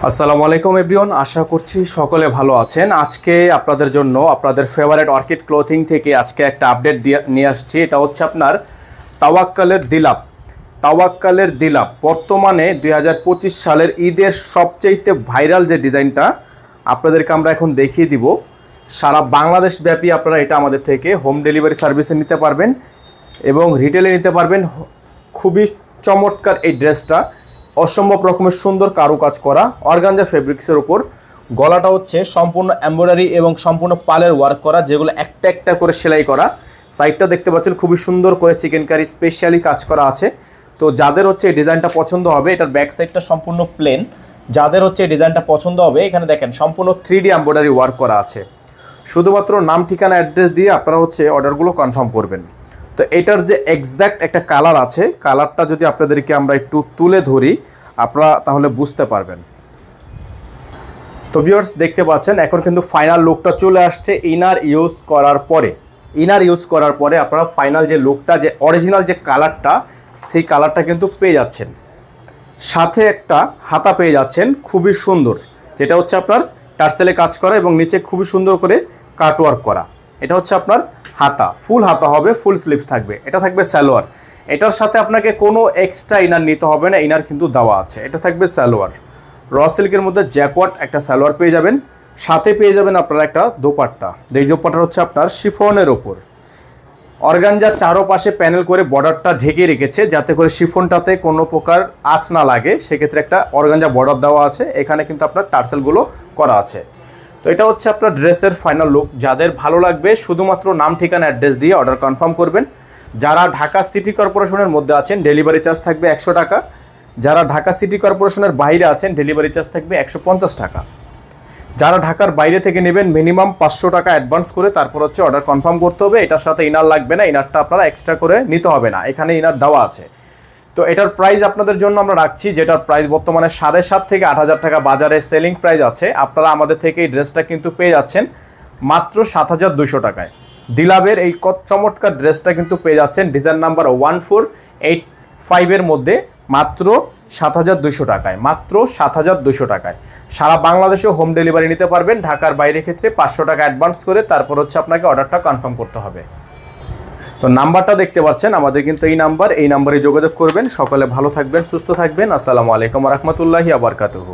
আসসালামু আলাইকুম এভরিওয়ান, আশা করছি সকলে ভালো আছেন। আজকে আপনাদের জন্য আপনাদের ফেভারিট অর্কিড ক্লোথিং থেকে আজকে একটা আপডেট নিয়ে আসছি। এটা হচ্ছে আপনার তাওয়াক্কালের দিলাপ। বর্তমানে 2025 সালের ঈদের সবচেয়ে ভাইরাল যে ডিজাইনটা আপনাদেরকে আমরা এখন দেখিয়ে দিব। সারা বাংলাদেশ ব্যাপী আপনারা এটা আমাদের থেকে হোম ডেলিভারি সার্ভিসে নিতে পারবেন এবং রিটেলে নিতে পারবেন। খুবই চমৎকার এই ড্রেসটা, অসম্ভব রকমের সুন্দর কারুকাজ করা অর্গানজা ফেব্রিক্সের উপর। গলাটা হচ্ছে সম্পূর্ণ এমব্রয়ডারি এবং সম্পূর্ণ পালের ওয়ার্ক করা, যেগুলো একটা একটা করে সেলাই করা। সাইডটা দেখতে পাচ্ছেন খুবই সুন্দর করে চিকেন কারি স্পেশালি কাজ করা আছে। তো যাদের হচ্ছে এই ডিজাইনটা পছন্দ হবে, এটার ব্যাক সাইডটা সম্পূর্ণ প্লেন। যাদের হচ্ছে এই ডিজাইনটা পছন্দ হবে, এখানে দেখেন সম্পূর্ণ 3D এমব্রয়ডারি ওয়ার্ক করা আছে। শুধুমাত্র নাম ঠিকানা অ্যাড্রেস দিয়ে আপনারা হচ্ছে অর্ডারগুলো কনফার্ম করবেন। তো এটার যে এক্স্যাক্ট একটা কালার আছে, কালারটা যদি আপনাদেরকে আমরা একটু তুলে ধরি আপনারা তাহলে বুঝতে পারবেন। তো ভিউয়ার্স দেখতে পাচ্ছেন এখন কিন্তু ফাইনাল লুকটা চলে আসছে ইনার ইউজ করার পরে আপনারা ফাইনাল যে লুকটা, যে অরিজিনাল যে কালারটা, সেই কালারটা কিন্তু পেয়ে যাচ্ছেন। সাথে একটা হাতা পেয়ে যাচ্ছেন খুবই সুন্দর, যেটা হচ্ছে আপনার টার্সেলে কাজ করা এবং নিচে খুবই সুন্দর করে কাটওয়ার্ক করা। এটা হচ্ছে আপনার হাতা, ফুল হাতা হবে, ফুল স্লিভস থাকবে। এটা থাকবে সালোয়ার। এটার সাথে আপনাকে কোনো এক্সট্রা ইনার নিতে হবে না, ইনার কিন্তু দেওয়া আছে। এটা থাকবে সালোয়ার, র সিল্কের মধ্যে জ্যাকওয়ার্ড একটা সালোয়ার পেয়ে যাবেন। সাথে পেয়ে যাবেন আপনারা একটা দোপাট্টা। এই দোপাট্টা হচ্ছে আপনার শিফনের ওপর অর্গানজা চারোপাশে প্যানেল করে বর্ডারটা ঢেকে রেখেছে, যাতে করে শিফনটাতে কোনো প্রকার আঁচ না লাগে। সেক্ষেত্রে একটা অর্গানজা বর্ডার দেওয়া আছে। এখানে কিন্তু আপনার টার্সেলগুলো করা আছে। তো এটা হচ্ছে আপনার ড্রেসের ফাইনাল লুক। যাদের ভালো লাগবে শুধুমাত্র নাম ঠিকানা অ্যাড্রেস দিয়ে অর্ডার কনফার্ম করবেন। যারা ঢাকা সিটি কর্পোরেশনের মধ্যে আছেন ডেলিভারি চার্জ থাকবে 100 টাকা। যারা ঢাকা সিটি কর্পোরেশনের বাইরে আছেন ডেলিভারি চার্জ থাকবে 150 টাকা। যারা ঢাকার বাইরে থেকে নেবেন মিনিমাম 500 টাকা অ্যাডভান্স করে তারপর হচ্ছে অর্ডার কনফার্ম করতে হবে। এটার সাথে ইনার লাগবে না, ইনারটা আপনারা এক্সট্রা করে নিতে হবে না, এখানে ইনার দেওয়া আছে। তো এটার প্রাইস আপনাদের জন্য আমরা রাখছি, যেটার প্রাইস বর্তমানে 7,500 থেকে 8,000 টাকা বাজারে সেলিং প্রাইস আছে। আপনারা আমাদের থেকে এই ড্রেসটা কিন্তু পেয়ে যাচ্ছেন মাত্র 7,200 টাকায়। দিলাবের এই চমৎকার ড্রেসটা কিন্তু পেয়ে যাচ্ছেন ডিজাইন নাম্বার 1485 এর মধ্যে মাত্র 7,200 টাকায়, মাত্র 7,200 টাকায়। সারা বাংলাদেশে হোম ডেলিভারি নিতে পারবেন। ঢাকার বাইরে ক্ষেত্রে 500 টাকা অ্যাডভান্স করে তারপর হচ্ছে আপনাকে অর্ডারটা কনফার্ম করতে হবে। তো নাম্বারটা দেখতে পাচ্ছেন আমাদের কিন্তু এই নাম্বারে যোগাযোগ করবেন। সকলে ভালো থাকবেন, সুস্থ থাকবেন। আসসালামু আলাইকুম ওয়া রাহমাতুল্লাহি ওয়া বারাকাতুহু।